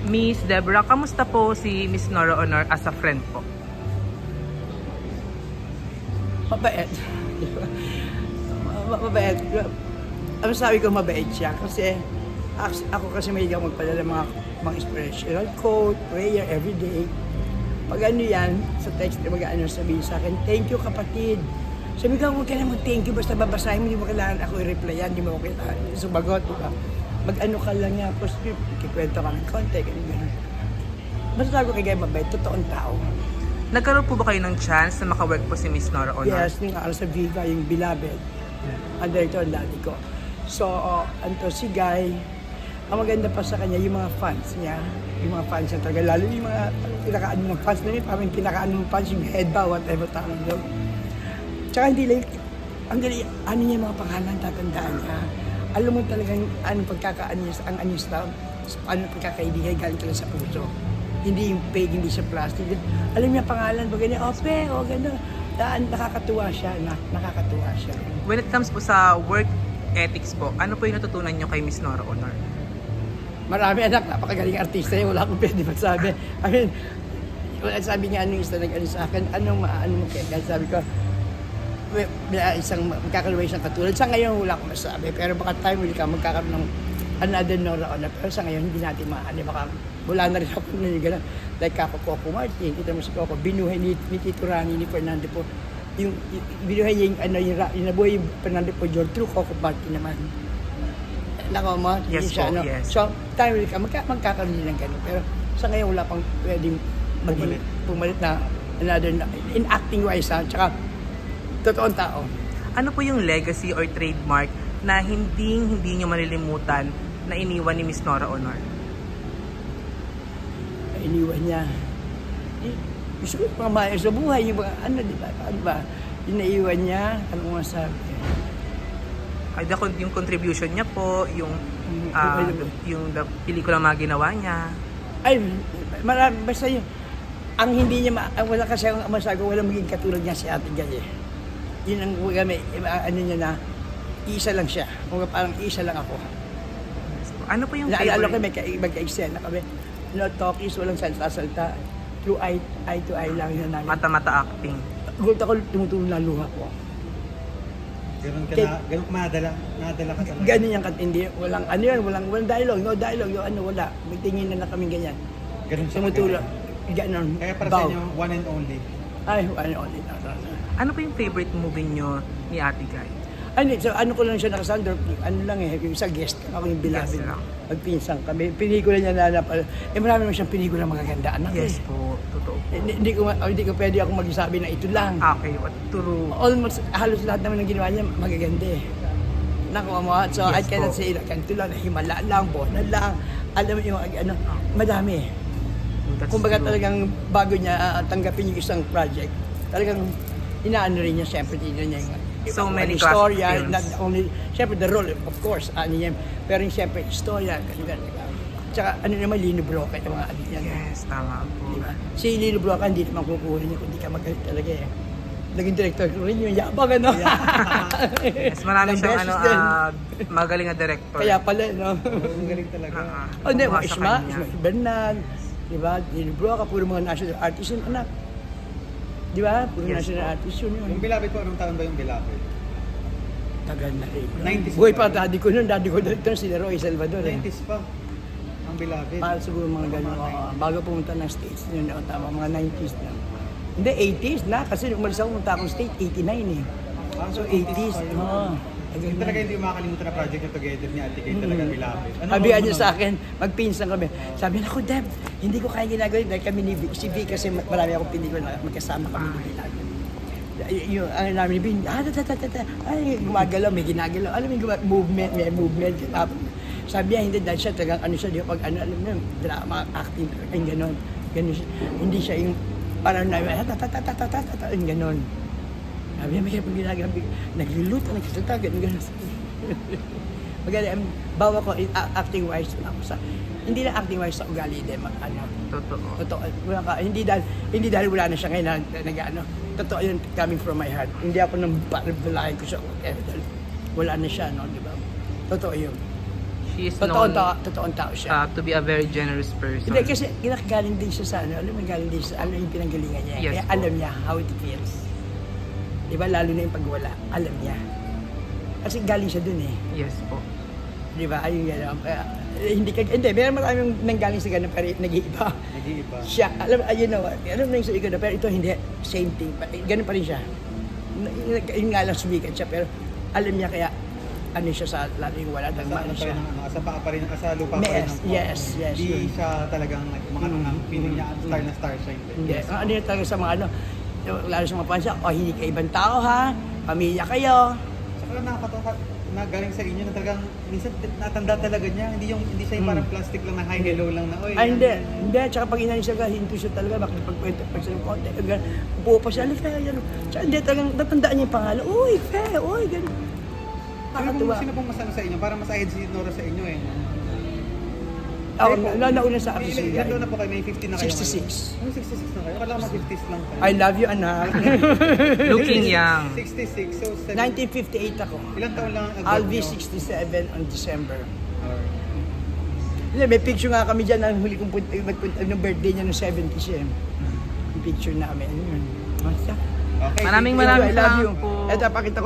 Miss Deborah, kamusta po si Miss Nora Honor as a friend po? Mabait. Mabait. Ang sabi ko mabait siya kasi ako kasi may magpadala mga inspirational quote, prayer everyday. Pag ano yan, sa text mag-ano sabihin sa akin, thank you kapatid. Sabi ko, huwag ka na mag-thank you, basta babasahin mo, hindi mo kailangan ako i-replyan, hindi mo kailangan sumagot, diba? Mag-ano ka lang niya, post kikwento kami konti, gano'n. Basta sabi ko kay Gaya mabait, totoong tao. Nagkaroon po ba kayo ng chance na makawork po si Miss Nora Honor? Yes, yung araw sa Viva, yung Beloved. Ang director ang dati ko. So, anto si Guy, ang maganda pa sa kanya, yung mga fans niya, yung mga fans niya talaga, lalo yung mga kinakaano ng fans na yun, parang kinakaano ng fans, yung head ba, whatever tawag doon. Tsaka hindi lang, ang gali, ano niya mga pangalan, tatandaan niya. Alam mo talagang anong pagkakaano niya, ang ano niya, anong pagkakaibigay, galing talaga sa puso. Hindi yung fake, hindi siya plastic. Alam niya pangalan, ba ganyan, ope, o gano'n. Nakakatuwa siya, nakakatuwa siya. When it comes po sa work ethics po, ano po yung natutunan nyo kay Miss Nora Honor? Marami anak, napakagaling artista yun, wala akong pwede magsabi. I mean, sabi niya, anong isa nag-ano sa akin, anong maano mo kaya, sabi ko, isang magkakaroon isang katulad. Sa ngayon, wala akong masabi, pero baka time ulit ka magkakaroon ng another Nora Honor. Pero sa ngayon, hindi natin maano, baka wala na rin ako nanigala. Like ako, Coco Martin, kita mo si Coco, binuhay ni Tito Rani, ni Fernando po. Yung binuhay niya yung nabuhay yung Fernando po, George, through Coco Martin naman. Nako mo, yes po, ano. yes. So, time ulit ka, magkakaroon din ng gano'n. Pero sa ngayon, wala pang pwedeng pumalit na another, in acting wise ha, tsaka totoong tao. Ano po yung legacy or trademark na hindi nyo malilimutan na iniwan ni Miss Nora Honor? Iniwan niya. Gusto ko mga maayos sa buhay, yung mga ano, di ba? Ano ba? Yung naiwan niya, ano mo masabi? Yung contribution niya po, yung pelikula mga ginawa niya. Ay, marami, basta yun. Ang hindi niya, wala kasi ang masabi ko, wala maging katulad niya si Ate Gay. Yun ang may, ano niya na, isa lang siya. Parang isa lang ako. Ano po yung favorite? Naalala ko, magka-eksena kami. No talkies, walang salta-salta. Through eye to eye lang yun namin. Mata-mata acting. Gulat ako, tumutulong na luha ko. Ganun nadala ka talaga. Ganun yung katindi. Walang ano yan, walang dialogue, no dialogue, yung ano, wala. Magtingin na kami ganyan. Ganun siya. Tumutulong. Ganun. Kaya para sa inyo, one and only. Ay, one and only. Ano po yung favorite movie nyo ni Ate Gay? Ano ko lang siya nakasandor, ano lang yung isa guest, ako yung Beloved. Magpinsang kami. Pelikula niya na marami naman siyang pelikula magaganda. Anak, yes po, totoo po. Hindi ko pwede ako magsabi na ito lang. Okay, true. Almost, halos lahat naman ng ginawa niya magaganda eh. Nakuha mo, so yes, I cannot say like, ganito lang, himala lang, bona lang, alam mo yung ano, madami. Kumbaga talagang bago niya tanggapin yung isang project, talagang inaano rin niya, siyempre din niya yung so many istorya, not only, siyempre the role, of course, ano niya, pero yung siyempre istorya, ganyan. Tsaka ano naman, Lino Broca, yung mga adik niya. Yes, tama po. Diba? Si Lino Broca, hindi naman kukuha niya kung di ka magalit talaga eh. Naging director ko rin yun, yabang ano. Yes, marami siyang magaling na director. Kaya pala, no? Magaling talaga. Hindi, Isma Bernal, diba? Lino Broca, puro mga national artist yun, anak. Di ba? Puro national artist yun. Yung Beloved po, anong taon ba yung Beloved? Tagal na rin. 90s Buhay pa, daddy ko director si Roy Salvador. 90s pa. Ang Beloved. Para siguro mga gano'n. Bago pumunta ng States yun, tama, mga 90s na. Hindi, 80s na. Kasi nung umalis ako, pumunta akong state, 89 eh. So 80s. Yung talaga hindi makakalimutan na project yung together ni Ate Gay, talaga Beloved. Sabihan niya sa akin, magpinsan kami. Sabi niya, ako Deb, hindi ko kaya ginagawa dahil kami ni si V kasi marami akong pelikula, magkasama kami ni Beloved. Yung ano namin ni V, ay gumagalaw, may ginagalaw. Alam mo yung movement, may movement. Sabi niya, hindi dahil siya talagang ano siya, di pag ano, alam mo yung drama, acting, ay gano'n. Hindi siya yung parang na, yung gano'n. Sabi niya, may ginagawa, nagluluto, nagsasalita, gano'n. Magaling, bawa ko, acting-wise, hindi lang acting-wise sa ugali din, ano. Totoo. Hindi dahil wala na siya ngayon nag-ano. Totoo yun, coming from my heart. Hindi ako nang balahin ko siya, wala na siya, no, di ba? Totoo yun. She is known Totoong tao siya. to be a very generous person. Hindi, kasi galing din siya sa alam mo, galing din siya sa yung pinanggalingan niya. Yes, Kaya po. alam niya how it feels. Diba, lalo na yung pagwala, alam niya. Kasi galing siya dun eh. Yes po. Diba, ayun yan. Hindi, meron maraming nanggaling sa ganun, pero nag-iiba. Nag-iiba. Siya, alam na yung sa ikaw, pero ito hindi, same thing. Ganun pa rin siya. Yun nga lang sumikat siya, pero alam niya kaya ano siya sa lalo yung wala nang Sa, siya. sa paa pa rin, sa lupa pa rin. Yes. Hindi siya talagang mga ang feeling niya, star na star siya. Hindi. Ano yun talaga sa mga lalo sa mga pansa, hindi kayo ibang tao ha, pamilya kayo. Saka nakakatawa na galing sa inyo na talagang minsan natanda talaga niya. Hindi siya yung parang plastic lang na hi, hello lang na. Oy, Hindi. Tsaka pag inalis siya, hinto siya talaga, makikipagkwento pag sa konti. Upo pa siya, Fe, yan. Tsaka hindi talagang natandaan niya yung pangalan. Uy, Fe, uy, gano'n. Sino pong mas ano sa inyo? Parang mas ahead si Nora sa inyo eh. Ako, nauna sa akin siya. Ilan na po kayo? May 50 na kayo? 66. May 66 na kayo? Akala ko 50s lang kayo. I love you, anak. Looking young. 66. So, 1958 ako. Ilang taon lang ang I'll be 67 on December. Hindi, may picture nga kami dyan ng huli kong magpunta ng birthday niya ng 70 siya. Yung picture namin. Yun. Okay. Maraming I love you. salamat po. Ito, pakita ko.